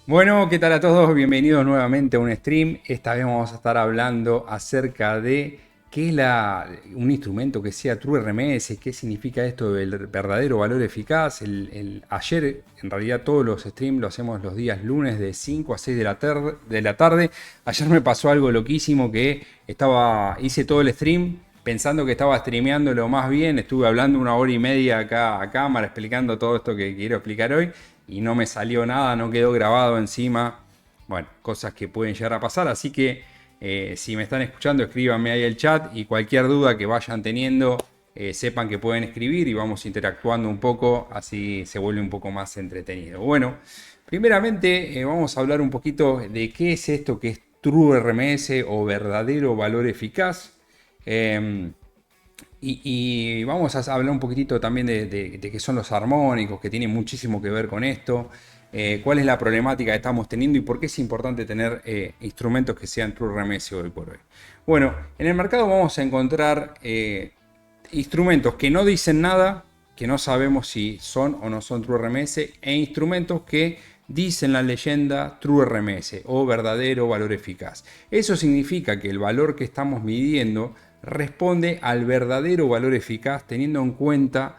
Bueno, ¿qué tal a todos? Bienvenidos nuevamente a un stream. Esta vez vamos a estar hablando acerca de qué es un instrumento que sea True RMS, qué significa esto del verdadero valor eficaz. Ayer, en realidad, todos los streams los hacemos los días lunes de 5 a 6 de la tarde. Ayer me pasó algo loquísimo que hice todo el stream pensando que estaba streameando lo más bien. Estuve hablando 1 hora y media acá a cámara explicando todo esto que quiero explicar hoy y no me salió nada, no quedó grabado encima. Bueno, cosas que pueden llegar a pasar, así que si me están escuchando, escríbanme ahí el chat y cualquier duda que vayan teniendo, sepan que pueden escribir y vamos interactuando un poco, así se vuelve un poco más entretenido. Bueno, primeramente vamos a hablar un poquito de qué es esto que es True RMS o verdadero valor eficaz. Eh, y vamos a hablar un poquitito también de qué son los armónicos, que tienen muchísimo que ver con esto, cuál es la problemática que estamos teniendo y por qué es importante tener instrumentos que sean True RMS hoy por hoy. Bueno, en el mercado vamos a encontrar instrumentos que no dicen nada, que no sabemos si son o no son True RMS, e instrumentos que dicen la leyenda True RMS o verdadero valor eficaz. Eso significa que el valor que estamos midiendo responde al verdadero valor eficaz teniendo en cuenta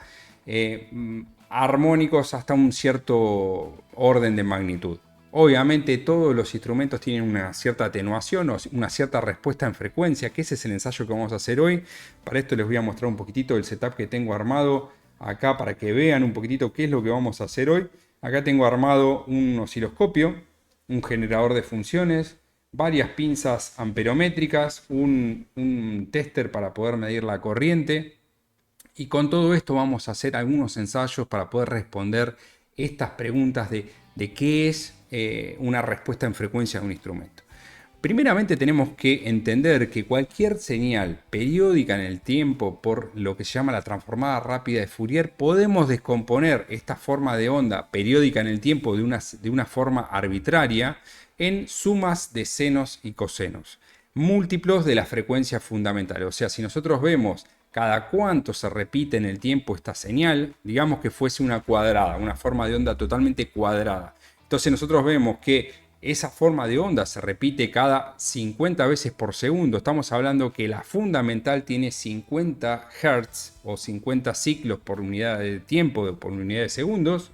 armónicos hasta un cierto orden de magnitud. Obviamente todos los instrumentos tienen una cierta atenuación o una cierta respuesta en frecuencia, que ese es el ensayo que vamos a hacer hoy. Para esto les voy a mostrar un poquitito el setup que tengo armado acá para que vean un poquitito qué es lo que vamos a hacer hoy. Acá tengo armado un osciloscopio, un generador de funciones, varias pinzas amperométricas, un tester para poder medir la corriente. Y con todo esto vamos a hacer algunos ensayos para poder responder estas preguntas de qué es una respuesta en frecuencia de un instrumento. Primeramente tenemos que entender que cualquier señal periódica en el tiempo por lo que se llama la transformada rápida de Fourier, podemos descomponer esta forma de onda periódica en el tiempo de una forma arbitraria en sumas de senos y cosenos, múltiplos de la frecuencia fundamental. O sea, si nosotros vemos cada cuánto se repite en el tiempo esta señal, digamos que fuese una cuadrada, una forma de onda totalmente cuadrada. Entonces nosotros vemos que esa forma de onda se repite cada 50 veces por segundo. Estamos hablando que la fundamental tiene 50 Hz o 50 ciclos por unidad de tiempo, por unidad de segundos.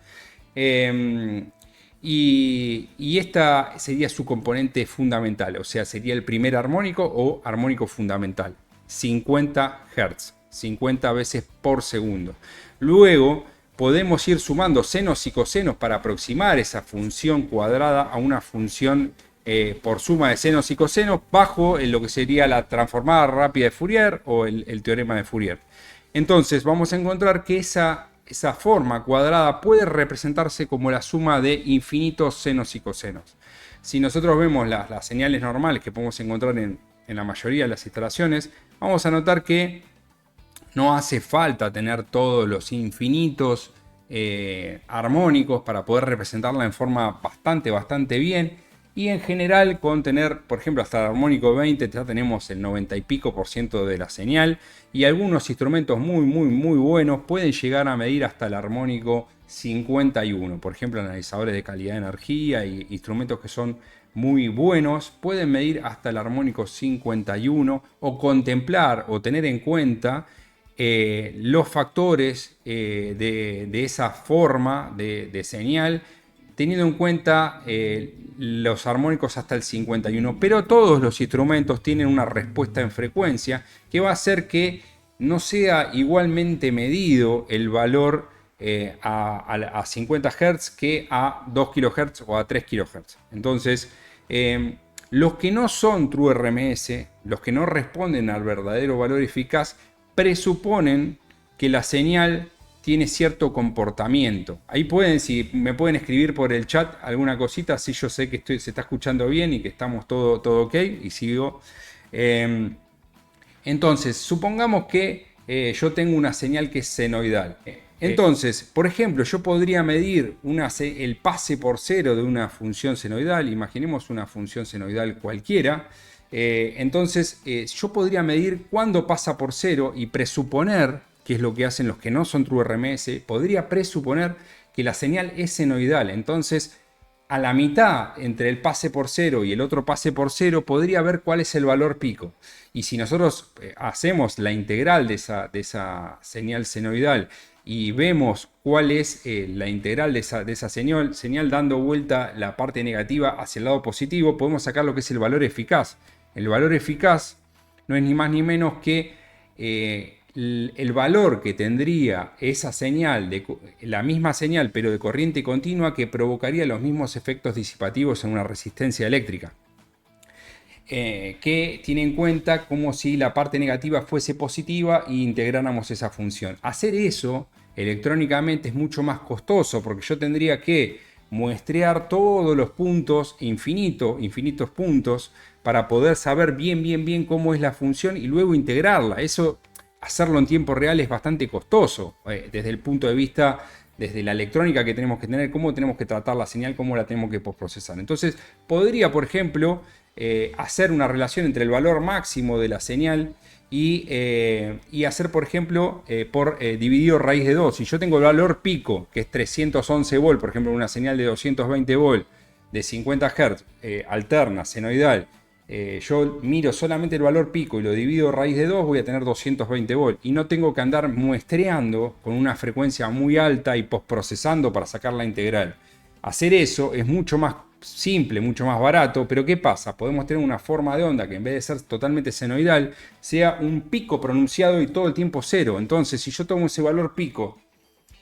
Y esta sería su componente fundamental, o sea, sería el primer armónico o armónico fundamental. 50 Hz, 50 veces por segundo. Luego podemos ir sumando senos y cosenos para aproximar esa función cuadrada a una función por suma de senos y cosenos bajo lo que sería la transformada rápida de Fourier o el teorema de Fourier. Entonces vamos a encontrar que esa forma cuadrada puede representarse como la suma de infinitos senos y cosenos. Si nosotros vemos las señales normales que podemos encontrar en la mayoría de las instalaciones, vamos a notar que no hace falta tener todos los infinitos armónicos para poder representarla en forma bastante bien. Y en general con tener, por ejemplo, hasta el armónico 20 ya tenemos el 90 y pico por ciento de la señal. Y algunos instrumentos muy buenos pueden llegar a medir hasta el armónico 51. Por ejemplo, analizadores de calidad de energía y instrumentos que son muy buenos pueden medir hasta el armónico 51 o contemplar o tener en cuenta los factores de esa forma de señal, teniendo en cuenta los armónicos hasta el 51. Pero todos los instrumentos tienen una respuesta en frecuencia que va a hacer que no sea igualmente medido el valor a 50 Hz que a 2 kHz o a 3 kHz. Entonces, los que no son True RMS, los que no responden al verdadero valor eficaz, presuponen que la señal tiene cierto comportamiento. Ahí si me pueden escribir por el chat alguna cosita, si yo sé que se está escuchando bien y que estamos todo ok y sigo. Entonces, supongamos que yo tengo una señal que es senoidal. Entonces, por ejemplo, yo podría medir el pase por cero de una función senoidal. Imaginemos una función senoidal cualquiera. Entonces, yo podría medir cuándo pasa por cero y presuponer, que es lo que hacen los que no son True RMS, podría presuponer que la señal es senoidal. Entonces, a la mitad entre el pase por cero y el otro pase por cero, podría ver cuál es el valor pico. Y si nosotros hacemos la integral de esa señal senoidal y vemos cuál es la integral de esa señal dando vuelta la parte negativa hacia el lado positivo, podemos sacar lo que es el valor eficaz. El valor eficaz no es ni más ni menos que el valor que tendría esa señal, la misma señal pero de corriente continua, que provocaría los mismos efectos disipativos en una resistencia eléctrica. Que tiene en cuenta como si la parte negativa fuese positiva e integráramos esa función. Hacer eso electrónicamente es mucho más costoso porque yo tendría que muestrear todos los puntos, infinitos puntos, para poder saber bien cómo es la función y luego integrarla. Eso, hacerlo en tiempo real, es bastante costoso desde el punto de vista, desde la electrónica que tenemos que tener, cómo tenemos que tratar la señal, cómo la tenemos que postprocesar. Entonces, podría, por ejemplo, hacer una relación entre el valor máximo de la señal y hacer, por ejemplo, dividido raíz de 2. Si yo tengo el valor pico, que es 311 volt, por ejemplo, una señal de 220 volt de 50 Hz, alterna, senoidal, yo miro solamente el valor pico y lo divido raíz de 2, voy a tener 220 volt. Y no tengo que andar muestreando con una frecuencia muy alta y postprocesando para sacar la integral. Hacer eso es mucho más simple, mucho más barato, pero ¿qué pasa? Podemos tener una forma de onda que en vez de ser totalmente senoidal, sea un pico pronunciado y todo el tiempo cero. Entonces, si yo tomo ese valor pico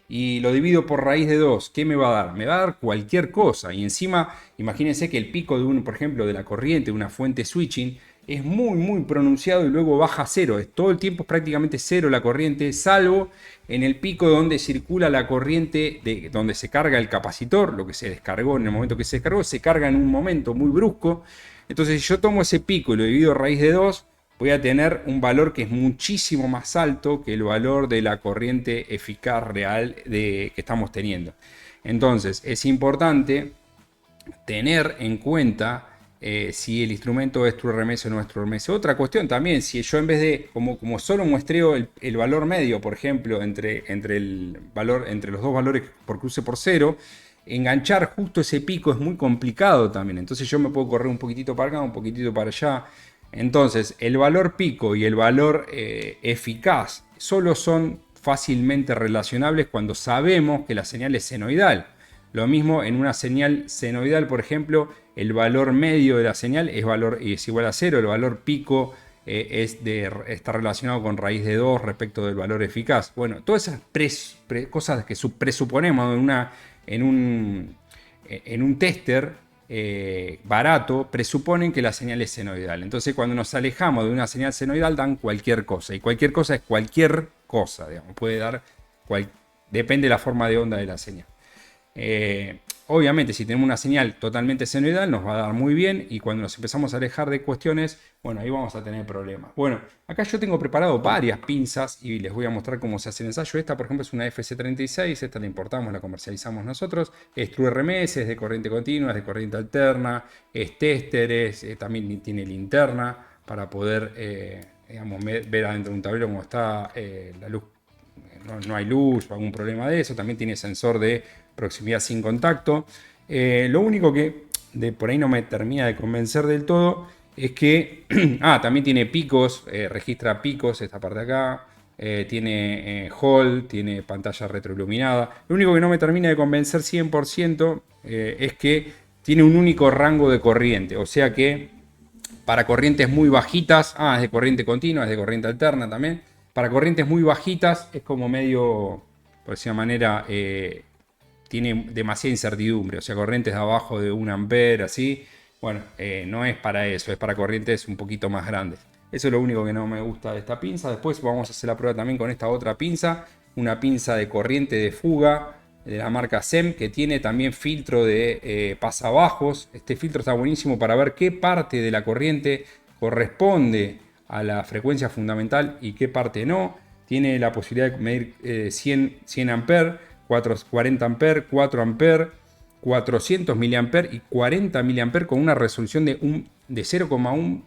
y lo divido por raíz de 2, ¿qué me va a dar? Me va a dar cualquier cosa. Y encima, imagínense que el pico de por ejemplo, de la corriente, de una fuente switching, es muy pronunciado y luego baja a cero. Todo el tiempo es prácticamente cero la corriente, salvo en el pico donde circula la corriente, donde se carga el capacitor, lo que se descargó en el momento que se descargó, se carga en un momento muy brusco. Entonces, si yo tomo ese pico y lo divido raíz de 2, voy a tener un valor que es muchísimo más alto que el valor de la corriente eficaz real que estamos teniendo. Entonces, es importante tener en cuenta si el instrumento es true RMS o no es true RMS. Otra cuestión también, si yo en vez de, como solo muestreo el valor medio, por ejemplo, entre los dos valores por cruce por cero, enganchar justo ese pico es muy complicado también. Entonces yo me puedo correr un poquitito para acá, un poquitito para allá. Entonces, el valor pico y el valor eficaz solo son fácilmente relacionables cuando sabemos que la señal es senoidal. Lo mismo en una señal senoidal, por ejemplo, el valor medio de la señal es igual a 0, el valor pico está relacionado con raíz de 2 respecto del valor eficaz. Bueno, todas esas cosas que presuponemos en un tester barato, presuponen que la señal es senoidal. Entonces, cuando nos alejamos de una señal senoidal, dan cualquier cosa. Y cualquier cosa es cualquier cosa, digamos. Puede dar, depende de la forma de onda de la señal. Obviamente, si tenemos una señal totalmente senoidal, nos va a dar muy bien. Y cuando nos empezamos a alejar de cuestiones, bueno, ahí vamos a tener problemas. Bueno, acá yo tengo preparado varias pinzas y les voy a mostrar cómo se hace el ensayo. Esta, por ejemplo, es una FC36. Esta la importamos, la comercializamos nosotros. Es true RMS, es de corriente continua, es de corriente alterna, es tester, también tiene linterna para poder, digamos, ver adentro de un tablero cómo está la luz. No hay luz o algún problema de eso. También tiene sensor de proximidad sin contacto. Lo único que por ahí no me termina de convencer del todo es que también tiene picos, registra picos esta parte de acá, tiene Hall, tiene pantalla retroiluminada. Lo único que no me termina de convencer 100% es que tiene un único rango de corriente, o sea que para corrientes muy bajitas, es de corriente continua, es de corriente alterna también. Para corrientes muy bajitas es como medio, por decir una manera, tiene demasiada incertidumbre. O sea, corrientes de abajo de 1 ampere, así. Bueno, no es para eso, es para corrientes un poquito más grandes. Eso es lo único que no me gusta de esta pinza. Después vamos a hacer la prueba también con esta otra pinza. Una pinza de corriente de fuga de la marca SEM, que tiene también filtro de pasabajos. Este filtro está buenísimo para ver qué parte de la corriente corresponde a la frecuencia fundamental y qué parte no. Tiene la posibilidad de medir 100 amperes, 40 amperes, 4 amperes, 400 miliamperes y 40 miliamperes con una resolución de 0,1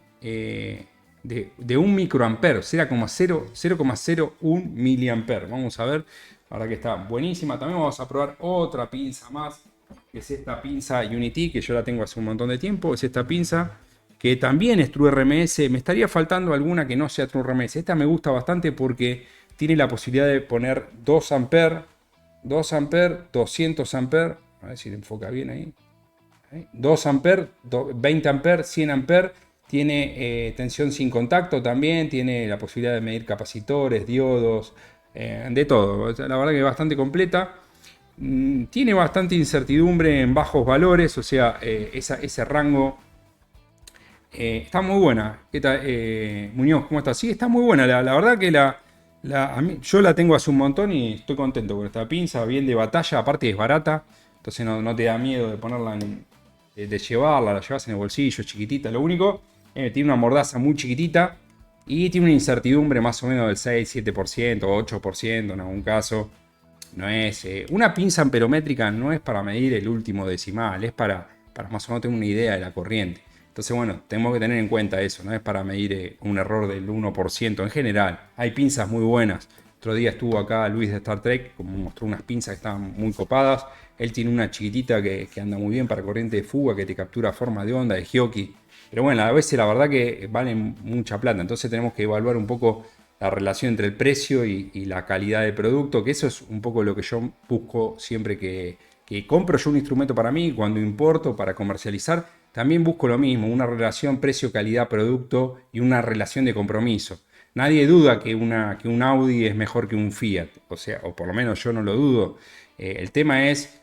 de 1 microampere, 0,01 miliamperes. Vamos a ver, ahora que está buenísima. También vamos a probar otra pinza más que es esta pinza Unity, que yo la tengo hace un montón de tiempo. Es esta pinza que también es True RMS. Me estaría faltando alguna que no sea True RMS. Esta me gusta bastante porque tiene la posibilidad de poner 2 amperes, 2 amperes, 200 amperes. A ver si te enfoca bien ahí. 2 amperes, 20 amperes, 100 amperes. Tiene tensión sin contacto también. Tiene la posibilidad de medir capacitores, diodos, de todo. La verdad que es bastante completa. Tiene bastante incertidumbre en bajos valores. O sea, ese rango está muy buena. ¿Qué tal, Muñoz? ¿Cómo estás? Sí, está muy buena. La verdad que a mí, yo la tengo hace un montón y estoy contento con esta pinza. Bien de batalla. Aparte es barata. Entonces no te da miedo de ponerla de llevarla. La llevas en el bolsillo, es chiquitita. Lo único, tiene una mordaza muy chiquitita. Y tiene una incertidumbre más o menos del 6-7% o 8% en algún caso. No es, una pinza amperométrica no es para medir el último decimal. Es para más o menos tener una idea de la corriente. Entonces, bueno, tenemos que tener en cuenta eso. No es para medir un error del 1% en general. Hay pinzas muy buenas. Otro día estuvo acá Luis de Star Trek, como mostró unas pinzas que estaban muy copadas. Él tiene una chiquitita que anda muy bien para corriente de fuga, que te captura forma de onda, de Hioki. Pero bueno, a veces la verdad que valen mucha plata. Entonces tenemos que evaluar un poco la relación entre el precio y la calidad del producto, que eso es un poco lo que yo busco siempre que compro yo un instrumento para mí, cuando importo para comercializar. También busco lo mismo, una relación precio-calidad-producto y una relación de compromiso. Nadie duda que un Audi es mejor que un Fiat, o sea, o por lo menos yo no lo dudo. El tema es,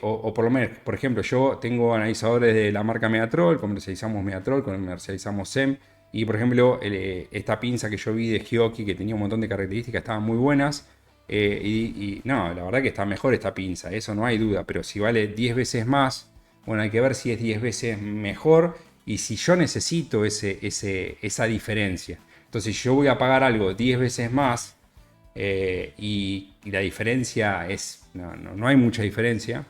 o por lo menos, por ejemplo, yo tengo analizadores de la marca Megatrol, comercializamos Megatrol, comercializamos SEM, y por ejemplo, esta pinza que yo vi de Hioki, que tenía un montón de características, estaban muy buenas. Y no, la verdad que está mejor esta pinza, eso no hay duda, pero si vale 10 veces más, bueno, hay que ver si es 10 veces mejor y si yo necesito esa diferencia. Entonces, si yo voy a pagar algo 10 veces más y la diferencia es, no hay mucha diferencia,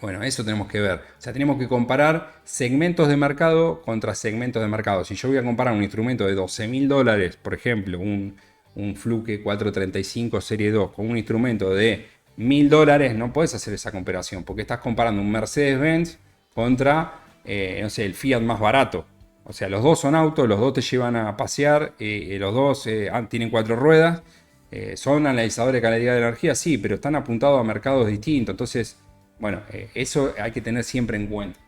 bueno, eso tenemos que ver. O sea, tenemos que comparar segmentos de mercado contra segmentos de mercado. Si yo voy a comparar un instrumento de $12.000, por ejemplo, un Fluke 435 Serie 2 con un instrumento de $1.000, no puedes hacer esa comparación porque estás comparando un Mercedes-Benz contra, no sé, el Fiat más barato. O sea, los dos son autos, los dos te llevan a pasear, los dos tienen 4 ruedas, son analizadores de calidad de energía, sí, pero están apuntados a mercados distintos. Entonces, bueno, eso hay que tener siempre en cuenta.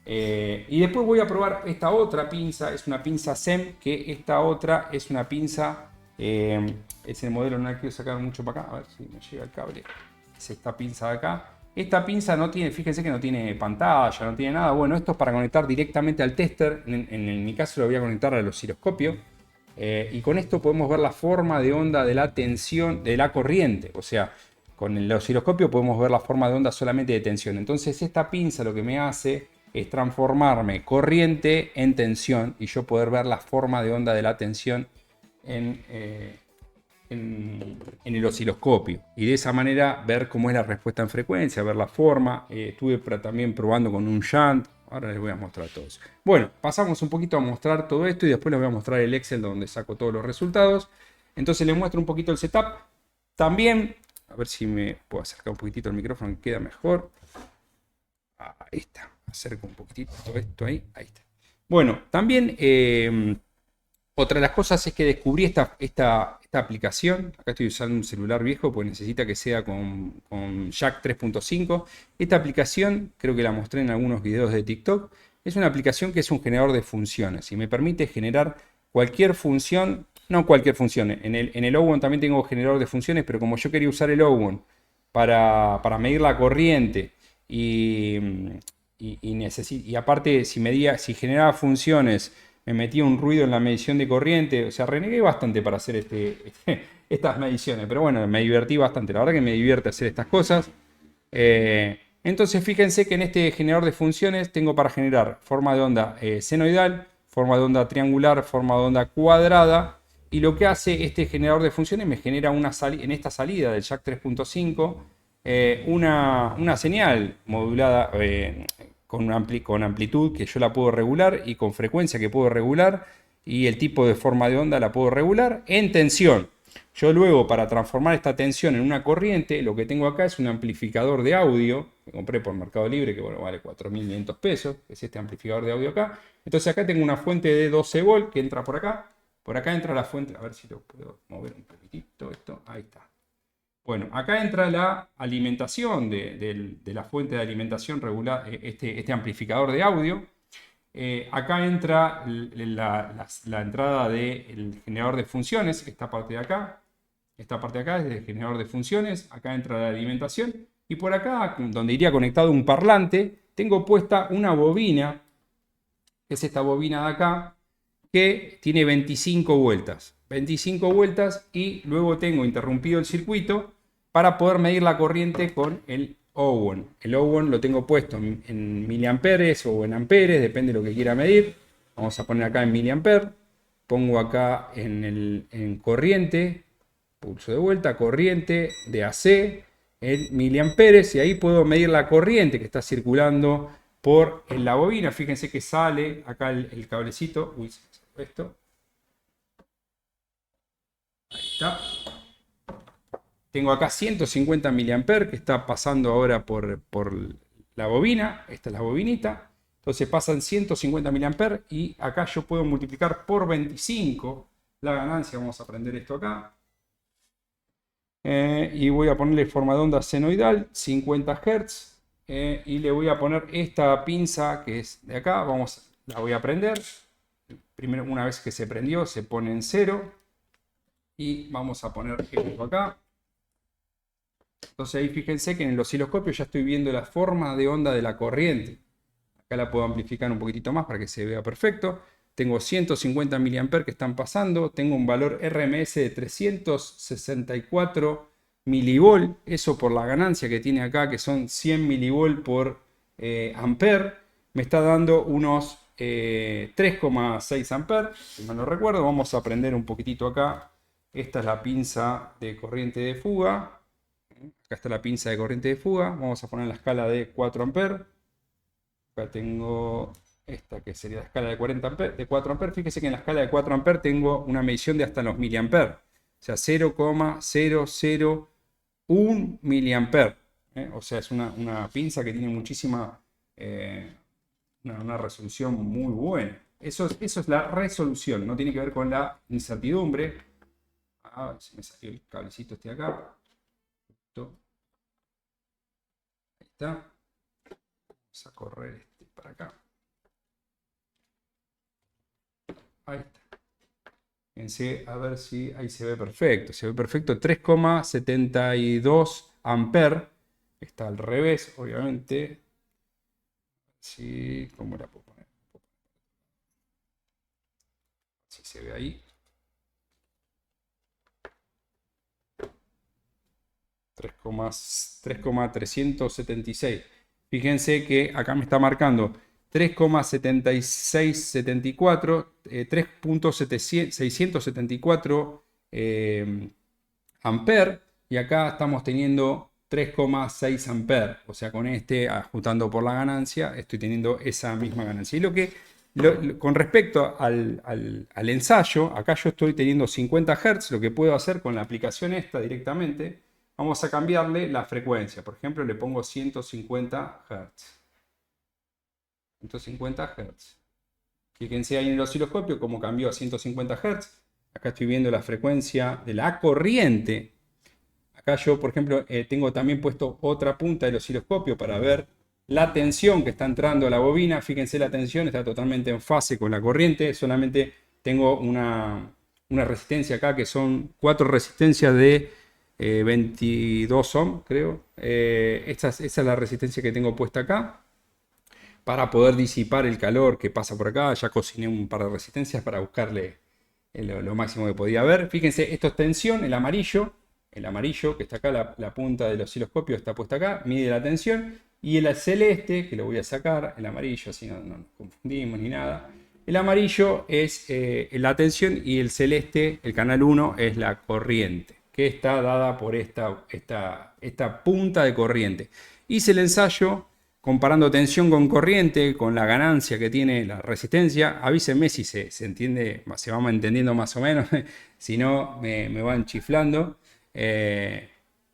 Y después voy a probar esta otra pinza, es una pinza SEM, que esta otra es una pinza... es el modelo, no la quiero sacar mucho para acá, a ver si me llega el cable. Es esta pinza de acá. Esta pinza no tiene, fíjense que no tiene pantalla, no tiene nada. Bueno, esto es para conectar directamente al tester. En mi caso lo voy a conectar al osciloscopio. Y con esto podemos ver la forma de onda de la tensión, de la corriente. O sea, con el osciloscopio podemos ver la forma de onda solamente de tensión. Entonces esta pinza lo que me hace es transformarme corriente en tensión y yo poder ver la forma de onda de la tensión en el osciloscopio y de esa manera ver cómo es la respuesta en frecuencia, ver la forma. Estuve también probando con un shunt, ahora les voy a mostrar todo eso. Bueno, pasamos un poquito a mostrar todo esto y después les voy a mostrar el Excel donde saco todos los resultados. Entonces les muestro un poquito el setup. También, a ver si me puedo acercar un poquitito el micrófono que queda mejor. Ahí está, acerco un poquitito todo esto ahí está. Bueno, también... otra de las cosas es que descubrí esta aplicación. Acá estoy usando un celular viejo porque necesita que sea con jack 3.5. Esta aplicación, creo que la mostré en algunos videos de TikTok, es una aplicación que es un generador de funciones y me permite generar cualquier función, no cualquier función. En el O1 también tengo generador de funciones, pero como yo quería usar el O1 para medir la corriente y aparte si generaba funciones, me metía un ruido en la medición de corriente, o sea, renegué bastante para hacer estas mediciones, pero bueno, me divertí bastante, la verdad que me divierte hacer estas cosas. Entonces fíjense que en este generador de funciones tengo para generar forma de onda senoidal, forma de onda triangular, forma de onda cuadrada, y lo que hace este generador de funciones me genera en esta salida del jack 3.5 una señal modulada con amplitud que yo la puedo regular y con frecuencia que puedo regular y el tipo de forma de onda la puedo regular en tensión. Yo luego, para transformar esta tensión en una corriente, lo que tengo acá es un amplificador de audio, que compré por Mercado Libre, que bueno, vale 4.500 pesos, que es este amplificador de audio acá. Entonces acá tengo una fuente de 12 volt que entra por acá entra la fuente, a ver si lo puedo mover un poquitito, esto, ahí está. Bueno, acá entra la alimentación de la fuente de alimentación regular, este amplificador de audio. Acá entra la entrada del generador de funciones, esta parte de acá. Esta parte de acá es el generador de funciones. Acá entra la alimentación. Y por acá, donde iría conectado un parlante, tengo puesta una bobina, que es esta bobina de acá, que tiene 25 vueltas. 25 vueltas y luego tengo interrumpido el circuito para poder medir la corriente con el Owen. El Owen lo tengo puesto en miliamperes o en amperes, depende de lo que quiera medir. Vamos a poner acá en miliamperes. Pongo acá en corriente, pulso de vuelta, corriente de AC en miliamperes y ahí puedo medir la corriente que está circulando por la bobina. Fíjense que sale acá el cablecito. Uy, esto. Ahí está. Tengo acá 150 mA que está pasando ahora por la bobina. Esta es la bobinita. Entonces pasan 150 mA y acá yo puedo multiplicar por 25 la ganancia. Vamos a prender esto acá. Y voy a ponerle forma de onda senoidal, 50 Hz. Y le voy a poner esta pinza que es de acá. La voy a prender. Primero, una vez que se prendió, se pone en 0. Y vamos a poner esto acá. Entonces ahí fíjense que en el osciloscopio ya estoy viendo la forma de onda de la corriente. Acá la puedo amplificar un poquitito más para que se vea perfecto. Tengo 150 mA que están pasando. Tengo un valor RMS de 364 mV. Eso por la ganancia que tiene acá, que son 100 mV por ampere. Me está dando unos 3,6 amperes, si mal no recuerdo. Vamos a prender un poquitito acá. Esta es la pinza de corriente de fuga. Acá está la pinza de corriente de fuga. Vamos a poner la escala de 4 amperes. Acá tengo esta que sería la escala de 4 amperes. Fíjese que en la escala de 4 amperes tengo una medición de hasta los miliamperes. O sea, 0,001 miliamperes. O sea, es una pinza que tiene muchísima, una resolución muy buena. Eso es la resolución. No tiene que ver con la incertidumbre. Ah, se me salió el cablecito este acá. Ahí está. Vamos a correr este para acá. Ahí está. Fíjense a ver si ahí se ve perfecto. Se ve perfecto. 3,72 amperes. Está al revés, obviamente. Sí, ¿cómo la puedo poner? Si se ve ahí. 3,376. Fíjense que acá me está marcando 3,7674, 3,674 amperes. Y acá estamos teniendo 3,6 amperes. O sea, con este, ajustando por la ganancia, estoy teniendo esa misma ganancia. Y con respecto al ensayo, acá yo estoy teniendo 50 Hz. Lo que puedo hacer con la aplicación esta directamente, vamos a cambiarle la frecuencia. Por ejemplo, le pongo 150 Hz. 150 Hz. Fíjense ahí en el osciloscopio cómo cambió a 150 Hz. Acá estoy viendo la frecuencia de la corriente. Acá yo, por ejemplo, tengo también puesto otra punta del osciloscopio para ver la tensión que está entrando a la bobina. Fíjense, la tensión está totalmente en fase con la corriente. Solamente tengo una resistencia acá que son 4 resistencias de 22 ohm, creo. Esa es la resistencia que tengo puesta acá para poder disipar el calor que pasa por acá. Ya cociné un par de resistencias para buscarle lo máximo que podía ver. Fíjense, esto es tensión, el amarillo que está acá, la punta del osciloscopio está puesta acá, mide la tensión. Y el celeste, que lo voy a sacar, el amarillo, así no nos confundimos ni nada. El amarillo es la tensión y el celeste, el canal 1, es la corriente, que está dada por esta punta de corriente. Hice el ensayo comparando tensión con corriente, con la ganancia que tiene la resistencia. Avísenme si se entiende, se va entendiendo más o menos, si no me van chiflando.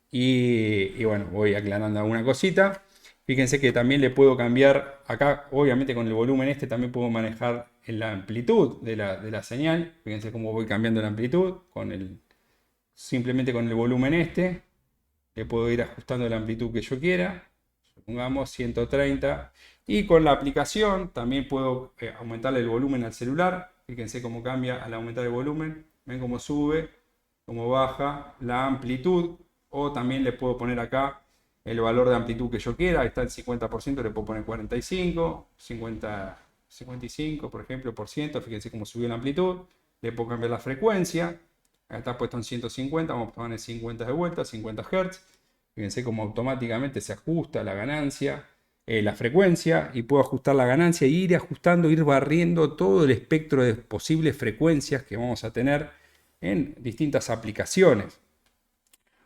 Y bueno, voy aclarando alguna cosita. Fíjense que también le puedo cambiar, acá obviamente con el volumen también puedo manejar la amplitud de la señal. Fíjense cómo voy cambiando la amplitud, simplemente con el volumen le puedo ir ajustando la amplitud que yo quiera. Pongamos 130. Y con la aplicación también puedo aumentarle el volumen al celular. Fíjense cómo cambia al aumentar el volumen. Ven cómo sube, cómo baja la amplitud. O también le puedo poner acá el valor de amplitud que yo quiera. Ahí está el 50%, le puedo poner 45, 50, 55, por ejemplo, por ciento. Fíjense cómo subió la amplitud. Le puedo cambiar la frecuencia. Acá está puesto en 150, vamos a poner 50 de vuelta, 50 Hz. Fíjense cómo automáticamente se ajusta la ganancia, la frecuencia, y puedo ajustar la ganancia e ir ajustando, ir barriendo todo el espectro de posibles frecuencias que vamos a tener en distintas aplicaciones.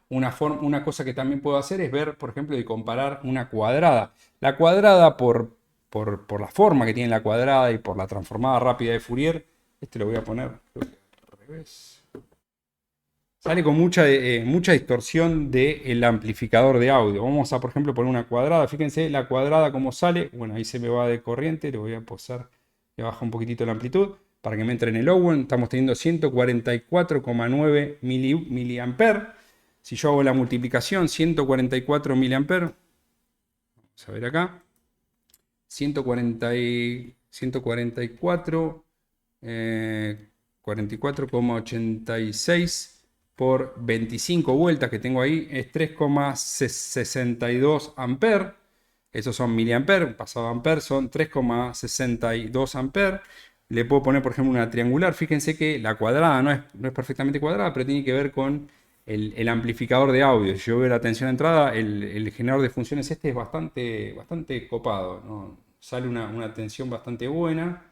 Una cosa que también puedo hacer es ver, por ejemplo, y comparar una cuadrada. La cuadrada, por la forma que tiene la cuadrada y por la transformada rápida de Fourier, lo voy a poner creo que al revés. Sale con mucha distorsión del amplificador de audio. Vamos a, por ejemplo, poner una cuadrada. Fíjense la cuadrada como sale. Bueno, ahí se me va de corriente. Le voy a posar, le bajo un poquitito la amplitud para que me entre en el Owen. Estamos teniendo 144,9 miliamperes. Si yo hago la multiplicación, 144 miliamperes. Vamos a ver acá. 144, 44,86 por 25 vueltas que tengo ahí es 3,62 amperes. Esos son miliamperes, pasado a amperes son 3,62 amperes. Le puedo poner, por ejemplo, una triangular. Fíjense que la cuadrada no es perfectamente cuadrada, pero tiene que ver con el amplificador de audio. Si yo veo la tensión de entrada, el generador de funciones es bastante copado, ¿no? Sale una tensión bastante buena.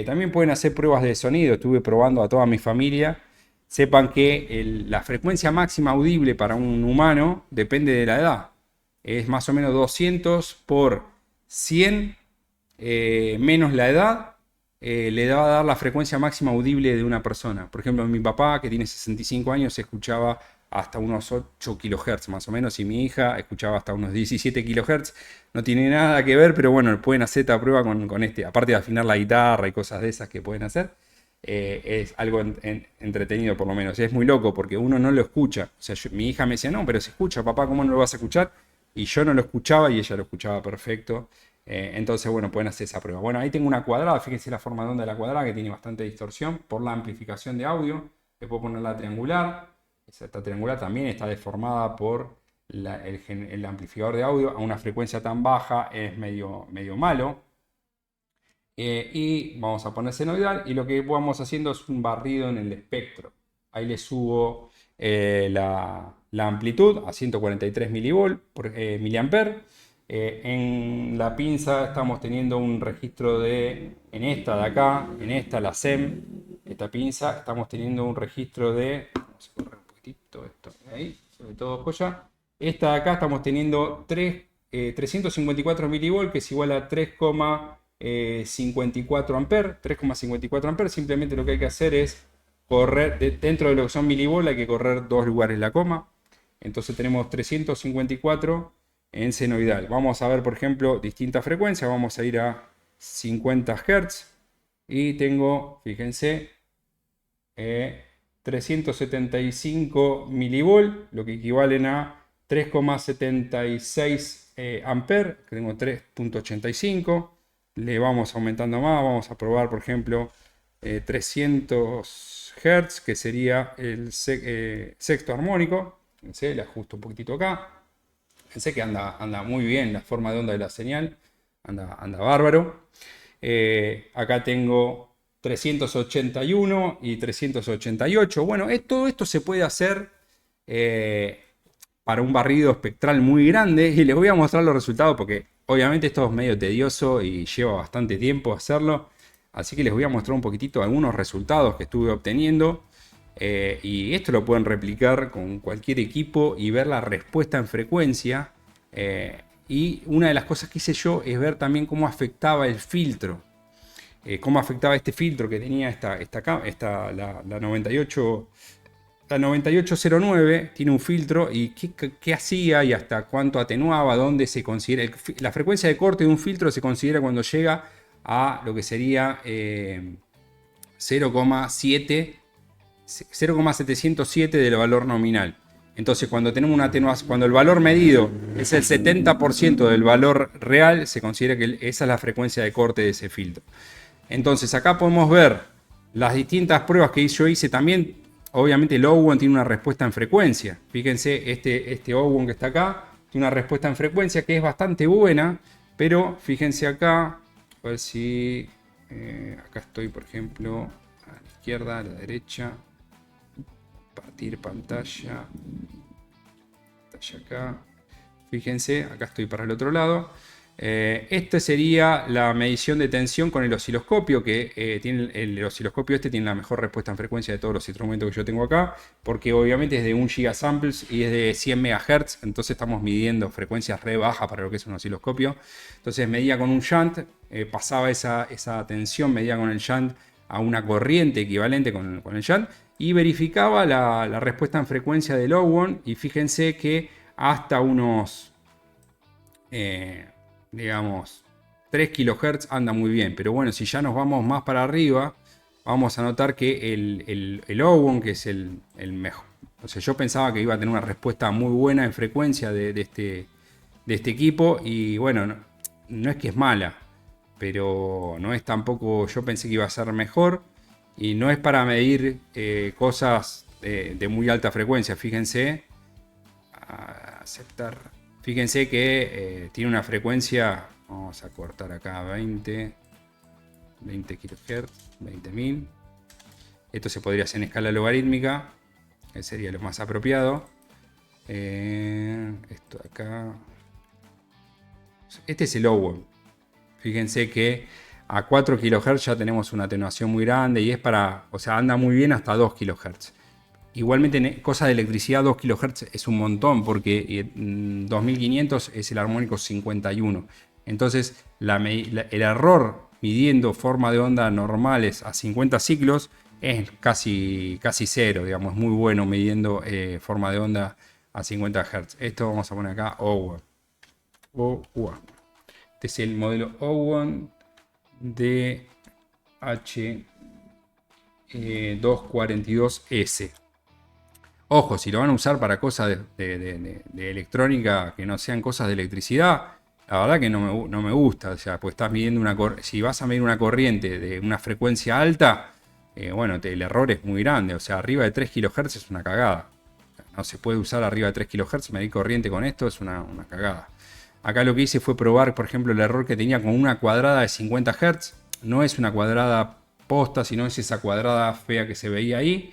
También pueden hacer pruebas de sonido. Estuve probando a toda mi familia. Sepan que la frecuencia máxima audible para un humano depende de la edad. Es más o menos 200 por 100 menos la edad. Le va a dar la frecuencia máxima audible de una persona. Por ejemplo, mi papá, que tiene 65 años, escuchaba hasta unos 8 kHz más o menos, y mi hija escuchaba hasta unos 17 kHz. No tiene nada que ver, pero bueno, pueden hacer esta prueba con aparte de afinar la guitarra y cosas de esas que pueden hacer. Es algo entretenido, por lo menos. Es muy loco porque uno no lo escucha. O sea, mi hija me decía, no, pero se escucha, papá, ¿cómo no lo vas a escuchar? Y yo no lo escuchaba y ella lo escuchaba perfecto. Entonces, bueno, pueden hacer esa prueba. Bueno, ahí tengo una cuadrada. Fíjense la forma de onda de la cuadrada, que tiene bastante distorsión por la amplificación de audio. Le puedo poner la triangular. Esta triangular también está deformada por el amplificador de audio. A una frecuencia tan baja es medio malo. Y vamos a poner senoidal, y lo que vamos haciendo es un barrido en el espectro. Ahí le subo la amplitud a 143 miliamperes. En la pinza estamos teniendo un registro en esta de acá, en esta, la SEM, esta pinza, estamos teniendo un registro de, vamos a correr un poquitito esto, ahí, sobre todo joya. Esta de acá estamos teniendo 354 milivolts, que es igual a 3,54 amperes. 3,54 amperes. Simplemente lo que hay que hacer es correr dentro de lo que son milivolts, hay que correr 2 lugares la coma. Entonces tenemos 354 en senoidal. Vamos a ver, por ejemplo, distintas frecuencias. Vamos a ir a 50 Hz y tengo, fíjense, 375 milivolts, lo que equivalen a 3,76 amperes, que tengo 3,85. Le vamos aumentando más, vamos a probar, por ejemplo, 300 Hz, que sería el sexto armónico. Fíjense, le ajusto un poquitito acá. Fíjense que anda muy bien la forma de onda de la señal, anda bárbaro. Acá tengo 381 y 388. Bueno, todo esto se puede hacer para un barrido espectral muy grande, y les voy a mostrar los resultados porque obviamente esto es medio tedioso y lleva bastante tiempo hacerlo. Así que les voy a mostrar un poquitito algunos resultados que estuve obteniendo. Y esto lo pueden replicar con cualquier equipo y ver la respuesta en frecuencia. Y una de las cosas que hice yo es ver también cómo afectaba el filtro. Cómo afectaba este filtro que tenía la 98. La 9809 tiene un filtro y qué hacía y hasta cuánto atenuaba, dónde se considera. La frecuencia de corte de un filtro se considera cuando llega a lo que sería 0,7 0,707 del valor nominal. Entonces, cuando tenemos una atenuación, cuando el valor medido es el 70% del valor real, se considera que esa es la frecuencia de corte de ese filtro. Entonces, acá podemos ver las distintas pruebas que yo hice. También, obviamente, el O1 tiene una respuesta en frecuencia. Fíjense, este O1 que está acá tiene una respuesta en frecuencia que es bastante buena, pero fíjense acá, a ver si acá estoy, por ejemplo, a la izquierda, a la derecha. Compartir pantalla. Pantalla acá. Fíjense, acá estoy para el otro lado. Esta sería la medición de tensión con el osciloscopio, que tiene el osciloscopio este tiene la mejor respuesta en frecuencia de todos los instrumentos que yo tengo acá, porque obviamente es de 1 gigasamples y es de 100 MHz, entonces estamos midiendo frecuencias re bajas para lo que es un osciloscopio. Entonces medía con un shunt, pasaba esa tensión, medía con el shunt a una corriente equivalente con el shunt y verificaba la respuesta en frecuencia del O1 y fíjense que hasta unos digamos 3 kHz anda muy bien, pero bueno, si ya nos vamos más para arriba vamos a notar que el O1, que es el mejor, o sea, yo pensaba que iba a tener una respuesta muy buena en frecuencia de este equipo y bueno, no es que es mala, pero no es tampoco, yo pensé que iba a ser mejor y no es para medir cosas de muy alta frecuencia. Fíjense, aceptar. Fíjense que tiene una frecuencia, vamos a cortar acá 20 kHz, 20.000. Esto se podría hacer en escala logarítmica, que sería lo más apropiado. Esto de acá. Este es el O1. Fíjense que a 4 kHz ya tenemos una atenuación muy grande y es para, o sea, anda muy bien hasta 2 kHz. Igualmente, en cosas de electricidad, 2 kHz es un montón porque 2500 es el armónico 51. Entonces, el error midiendo forma de onda normales a 50 ciclos es casi cero, digamos, muy bueno midiendo forma de onda a 50 Hz. Esto vamos a poner acá O1. Este es el modelo O1 DH242S. Ojo, si lo van a usar para cosas de electrónica que no sean cosas de electricidad, la verdad que no me gusta. O sea, pues estás midiendo si vas a medir una corriente de una frecuencia alta, bueno, el error es muy grande. O sea, arriba de 3 kHz es una cagada. No se puede usar arriba de 3 kHz, medir corriente con esto es una cagada. Acá lo que hice fue probar, por ejemplo, el error que tenía con una cuadrada de 50 Hz. No es una cuadrada posta, sino es esa cuadrada fea que se veía ahí.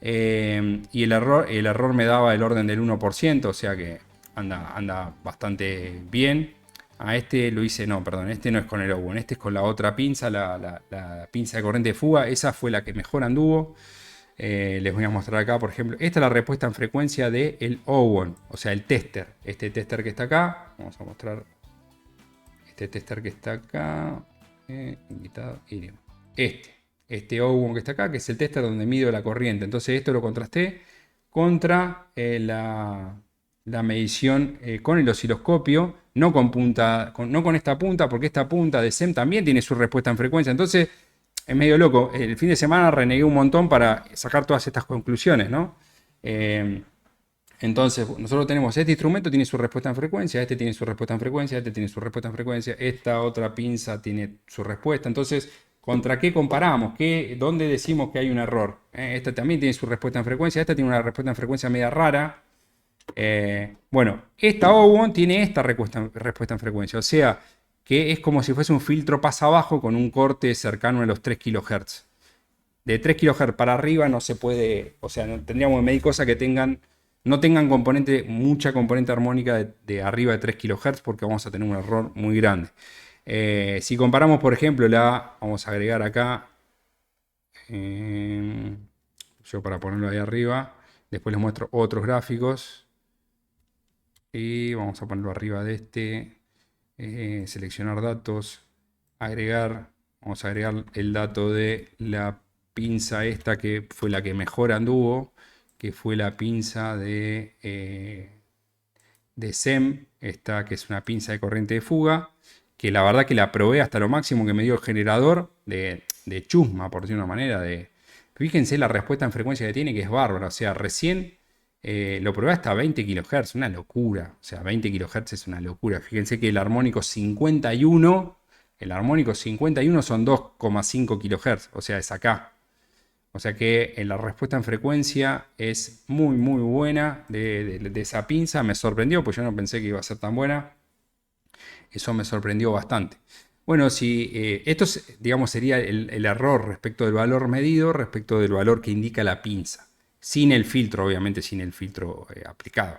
Y el error me daba el orden del 1%, o sea que anda bastante bien. A este lo hice, no, perdón, este no es con el O1, este es con la otra pinza, la pinza de corriente de fuga, esa fue la que mejor anduvo. Les voy a mostrar acá, por ejemplo, esta es la respuesta en frecuencia del O1, o sea, el tester. Este tester que está acá, vamos a mostrar este tester que está acá, invitado, este O1 que está acá, que es el tester donde mido la corriente. Entonces esto lo contrasté contra la medición con el osciloscopio, no con esta punta, porque esta punta de SEM también tiene su respuesta en frecuencia. Entonces es medio loco. El fin de semana renegué un montón para sacar todas estas conclusiones, ¿no? Entonces, nosotros tenemos este instrumento, tiene su respuesta en frecuencia, este tiene su respuesta en frecuencia, este tiene su respuesta en frecuencia, esta otra pinza tiene su respuesta. Entonces, ¿contra qué comparamos? ¿Dónde decimos que hay un error? Esta también tiene su respuesta en frecuencia, esta tiene una respuesta en frecuencia media rara. Bueno, esta O1 tiene esta respuesta en frecuencia, o sea, que es como si fuese un filtro pasa abajo con un corte cercano a los 3 kHz. De 3 kHz para arriba no se puede, o sea, tendríamos que medir cosas que no tengan mucha componente armónica de arriba de 3 kHz porque vamos a tener un error muy grande. Si comparamos, por ejemplo, vamos a agregar acá, yo para ponerlo ahí arriba, después les muestro otros gráficos. Y vamos a ponerlo arriba de este. Seleccionar datos. Agregar. Vamos a agregar el dato de la pinza esta que fue la que mejor anduvo. Que fue la pinza de SEM. Esta que es una pinza de corriente de fuga. Que la verdad que la probé hasta lo máximo que me dio el generador de chusma, por decirlo de una manera. Fíjense la respuesta en frecuencia que tiene, que es bárbara. O sea, recién lo probé hasta 20 kHz, una locura. O sea, 20 kHz es una locura. Fíjense que el armónico 51 son 2,5 kHz. O sea, es acá. O sea que la respuesta en frecuencia es muy, muy buena de esa pinza. Me sorprendió, pues yo no pensé que iba a ser tan buena. Eso me sorprendió bastante. Bueno, si esto digamos, sería el error respecto del valor medido, respecto del valor que indica la pinza. Sin el filtro, obviamente, sin el filtro aplicado.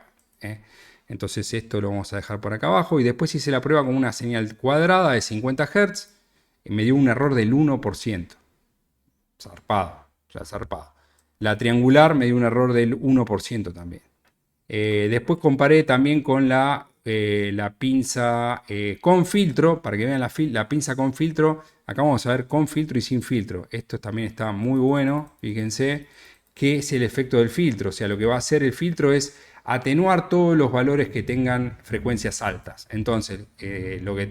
Entonces esto lo vamos a dejar por acá abajo. Y después hice la prueba con una señal cuadrada de 50 Hz. Me dio un error del 1%. Zarpado, o sea, zarpado. La triangular me dio un error del 1% también. Después comparé también con la pinza con filtro, para que vean la pinza con filtro. Acá vamos a ver con filtro y sin filtro. Esto también está muy bueno, fíjense, que es el efecto del filtro. O sea, lo que va a hacer el filtro es atenuar todos los valores que tengan frecuencias altas. Entonces,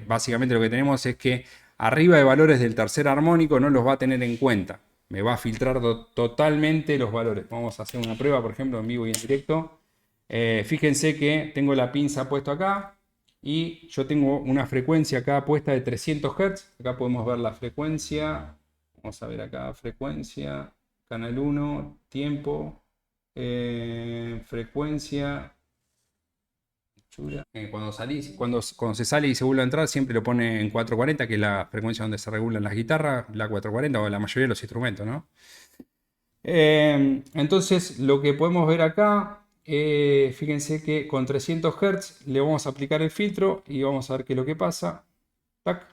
básicamente lo que tenemos es que arriba de valores del tercer armónico no los va a tener en cuenta. Me va a filtrar totalmente los valores. Vamos a hacer una prueba, por ejemplo, en vivo y en directo. Fíjense que tengo la pinza puesta acá y yo tengo una frecuencia acá puesta de 300 Hz. Acá podemos ver la frecuencia. Vamos a ver acá, frecuencia, canal 1, tiempo, frecuencia. Cuando se sale y se vuelve a entrar, siempre lo pone en 440, que es la frecuencia donde se regulan las guitarras, la 440 o la mayoría de los instrumentos, ¿no? Entonces, lo que podemos ver acá, fíjense que con 300 Hz le vamos a aplicar el filtro y vamos a ver qué es lo que pasa. Tac.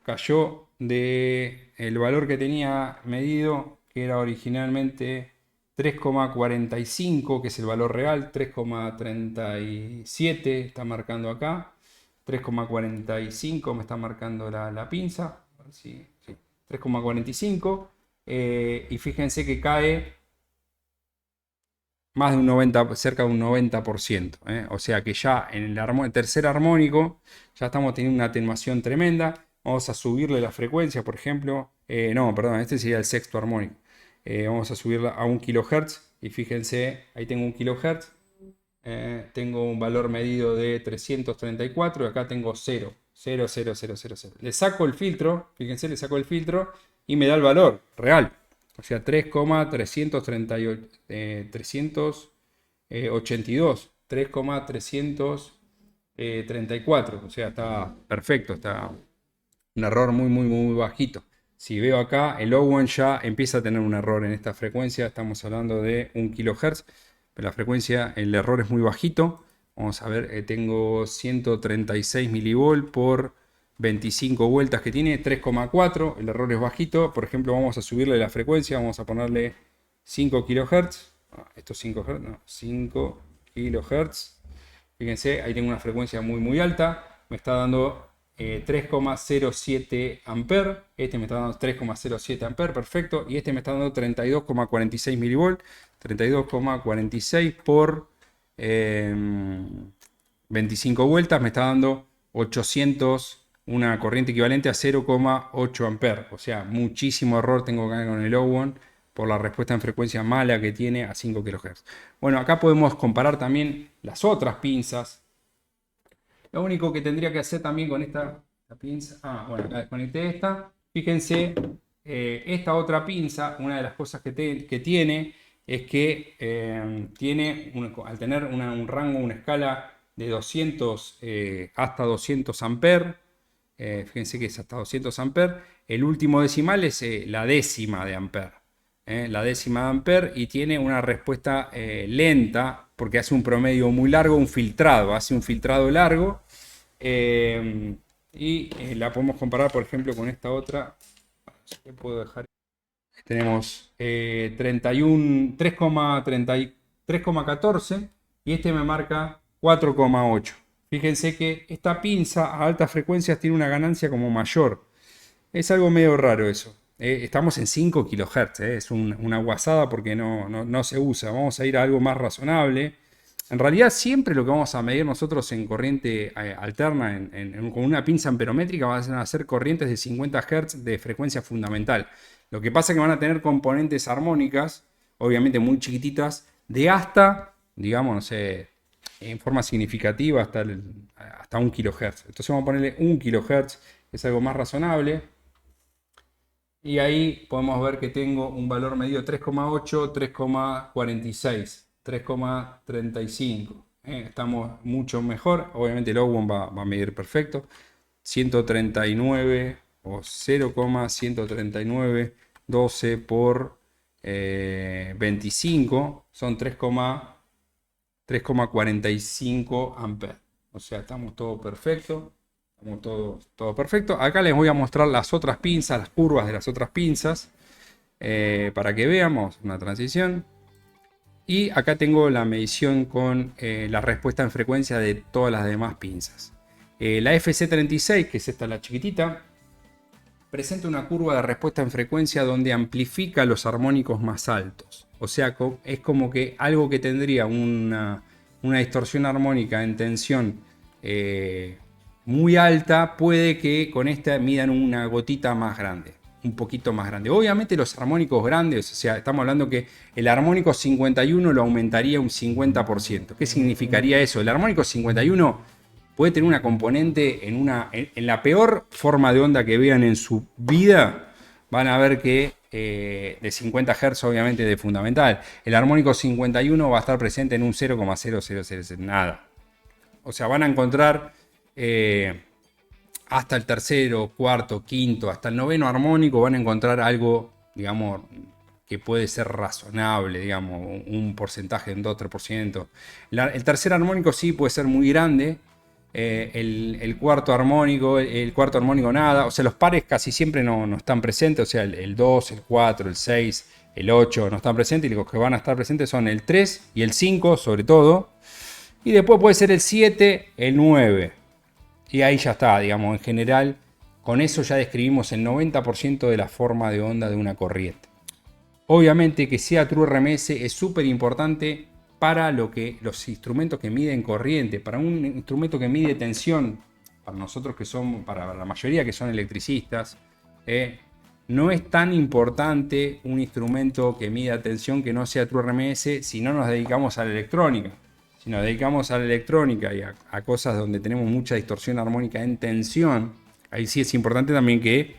Cayó del valor que tenía medido, que era originalmente 3,45, que es el valor real, 3,37 está marcando acá, 3,45 me está marcando la pinza, a ver si, sí, 3,45, y fíjense que cae más de un 90, cerca de un 90%. O sea que ya en el tercer armónico ya estamos teniendo una atenuación tremenda. Vamos a subirle la frecuencia, por ejemplo. No, perdón, este sería el sexto armónico. Vamos a subirla a 1 kHz. Y fíjense, ahí tengo 1 kHz. Tengo un valor medido de 334 y acá tengo 0. 0, 0, 0, 0, 0. Le saco el filtro, fíjense, le saco el filtro y me da el valor real. O sea, 3,382. 3,334. O sea, está perfecto. Está un error muy, muy, muy bajito. Si veo acá, el O1 ya empieza a tener un error en esta frecuencia. Estamos hablando de 1 kHz. Pero la frecuencia, el error es muy bajito. Vamos a ver, tengo 136 milivolt por 25 vueltas que tiene, 3,4. El error es bajito. Por ejemplo, vamos a subirle la frecuencia. Vamos a ponerle 5 kHz. Esto es 5 Hz, no, 5 kHz. Fíjense, ahí tengo una frecuencia muy, muy alta. Me está dando 3,07 amperes. Este me está dando 3,07 amperes, perfecto. Y este me está dando 32,46 milivolt. 32,46 por 25 vueltas me está dando 800, una corriente equivalente a 0,8 amperes. O sea, muchísimo error tengo acá con el O1 por la respuesta en frecuencia mala que tiene a 5 kHz. Bueno, acá podemos comparar también las otras pinzas. Lo único que tendría que hacer también con esta pinza, bueno, acá desconecté esta. Fíjense, esta otra pinza, una de las cosas que tiene es que tiene, al tener un rango, una escala de 200 hasta 200 amperes, fíjense que es hasta 200 amperes, el último decimal es la décima de amper. La décima de amper, y tiene una respuesta lenta porque hace un promedio muy largo, hace un filtrado largo, y la podemos comparar, por ejemplo, con esta otra. ¿Qué puedo dejar? Tenemos 3,14 y y este me marca 4,8. Fíjense que esta pinza a altas frecuencias tiene una ganancia como mayor. Es algo medio raro eso. Estamos en 5 kHz, es una guasada porque no se usa. Vamos a ir a algo más razonable. En realidad siempre lo que vamos a medir nosotros en corriente alterna con una pinza amperométrica van a ser corrientes de 50 Hz de frecuencia fundamental. Lo que pasa es que van a tener componentes armónicas, obviamente muy chiquititas, de hasta, digamos, no sé, en forma significativa hasta 1 kHz. Entonces vamos a ponerle 1 kHz, que es algo más razonable. Y ahí podemos ver que tengo un valor medido 3,8, 3,46, 3,35. Estamos mucho mejor. Obviamente el Owen va a medir perfecto. 139 o 0,13912 por 25 son 3,45 amperes. O sea, estamos todo perfecto. Todo perfecto. Acá les voy a mostrar las otras pinzas, las curvas de las otras pinzas, para que veamos una transición. Y acá tengo la medición con la respuesta en frecuencia de todas las demás pinzas. La FC36, que es esta la chiquitita, presenta una curva de respuesta en frecuencia donde amplifica los armónicos más altos. O sea, es como que algo que tendría una distorsión armónica en tensión muy alta, puede que con esta midan una gotita más grande, un poquito más grande. Obviamente los armónicos grandes, o sea, estamos hablando que el armónico 51 lo aumentaría un 50%. ¿Qué significaría eso? El armónico 51 puede tener una componente en la peor forma de onda que vean en su vida. Van a ver que de 50 Hz, obviamente de fundamental, el armónico 51 va a estar presente en un 0,0000 nada. O sea, van a encontrar hasta el tercero, cuarto, quinto, hasta el noveno armónico van a encontrar algo, digamos, que puede ser razonable, digamos, un porcentaje de un 2-3%. El tercer armónico sí puede ser muy grande. El cuarto armónico nada. O sea, los pares casi siempre no están presentes. O sea, el 2, el 4, el 6, el 8 no están presentes. Y los que van a estar presentes son el 3 y el 5 sobre todo. Y después puede ser el 7, el 9. Y ahí ya está, digamos, en general, con eso ya describimos el 90% de la forma de onda de una corriente. Obviamente que sea True RMS es súper importante para los instrumentos que miden corriente, para un instrumento que mide tensión, para nosotros que somos, para la mayoría que son electricistas, no es tan importante un instrumento que mida tensión que no sea True RMS si no nos dedicamos a la electrónica. Si nos dedicamos a la electrónica y a cosas donde tenemos mucha distorsión armónica en tensión, ahí sí es importante también que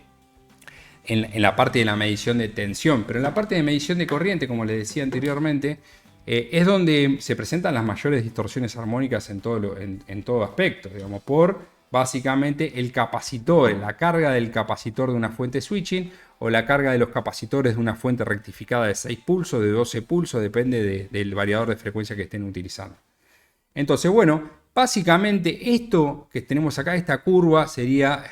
en la parte de la medición de tensión, pero en la parte de medición de corriente, como les decía anteriormente, es donde se presentan las mayores distorsiones armónicas en todo aspecto, digamos, por básicamente el capacitor, la carga del capacitor de una fuente switching o la carga de los capacitores de una fuente rectificada de 6 pulsos, de 12 pulsos, depende del variador de frecuencia que estén utilizando. Entonces, bueno, básicamente esto que tenemos acá, esta curva, sería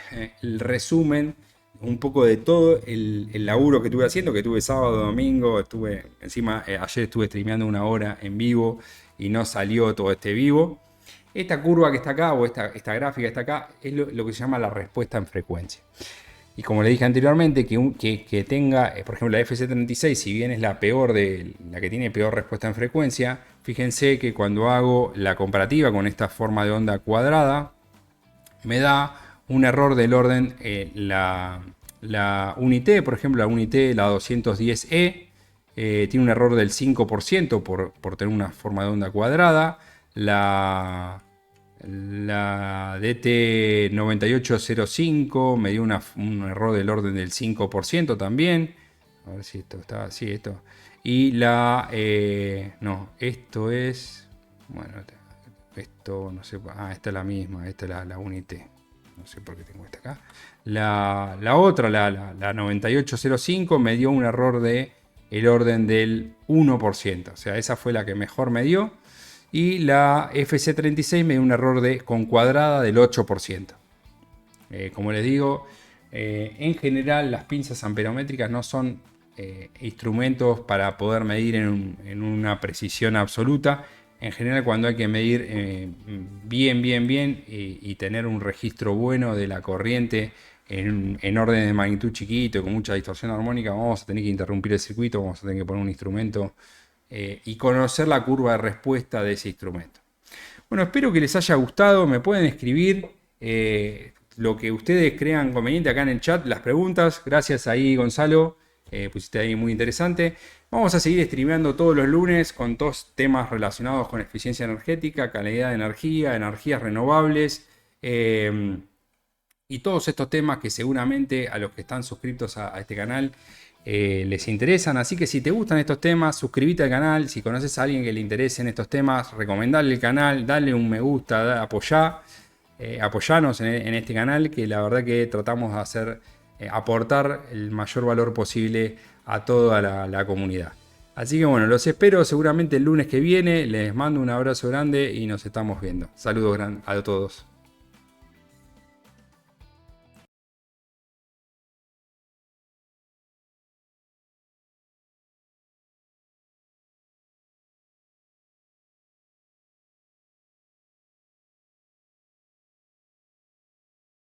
el resumen un poco de todo el laburo que estuve haciendo, que tuve sábado, domingo, ayer estuve streameando 1 hora en vivo y no salió todo este vivo. Esta curva que está acá, o esta gráfica que está acá, es lo que se llama la respuesta en frecuencia. Y como le dije anteriormente, que tenga, por ejemplo, la FC36, si bien es la que tiene peor respuesta en frecuencia, fíjense que cuando hago la comparativa con esta forma de onda cuadrada, me da un error del orden, la Unité, por ejemplo, la Unité, la 210E, tiene un error del 5% por tener una forma de onda cuadrada. La DT9805 me dio un error del orden del 5% también. A ver si esto está así, esto. Y esto es... Bueno, esto no sé... esta es la misma, esta es la Unité. No sé por qué tengo esta acá. La otra, la 9805, me dio un error del orden del 1%. O sea, esa fue la que mejor me dio. Y la FC36 me dio un error con cuadrada del 8%. Como les digo, en general las pinzas amperométricas no son instrumentos para poder medir en una precisión absoluta. en general cuando hay que medir bien y tener un registro bueno de la corriente en orden de magnitud chiquito, con mucha distorsión armónica, vamos a tener que interrumpir el circuito, vamos a tener que poner un instrumento y conocer la curva de respuesta de ese instrumento. Bueno, espero que les haya gustado. Me pueden escribir lo que ustedes crean conveniente acá en el chat, las preguntas. Gracias ahí, Gonzalo. Pusiste ahí muy interesante. Vamos a seguir streameando todos los lunes con todos temas relacionados con eficiencia energética, calidad de energía, energías renovables y todos estos temas que seguramente a los que están suscritos a este canal les interesan. Así que si te gustan estos temas, suscríbete al canal. Si conoces a alguien que le interesen estos temas, recomendale el canal, dale un me gusta, apoyanos en este canal, que la verdad que tratamos de hacer aportar el mayor valor posible a toda la comunidad. Así que bueno, los espero seguramente el lunes que viene. Les mando un abrazo grande y nos estamos viendo. Saludos a todos.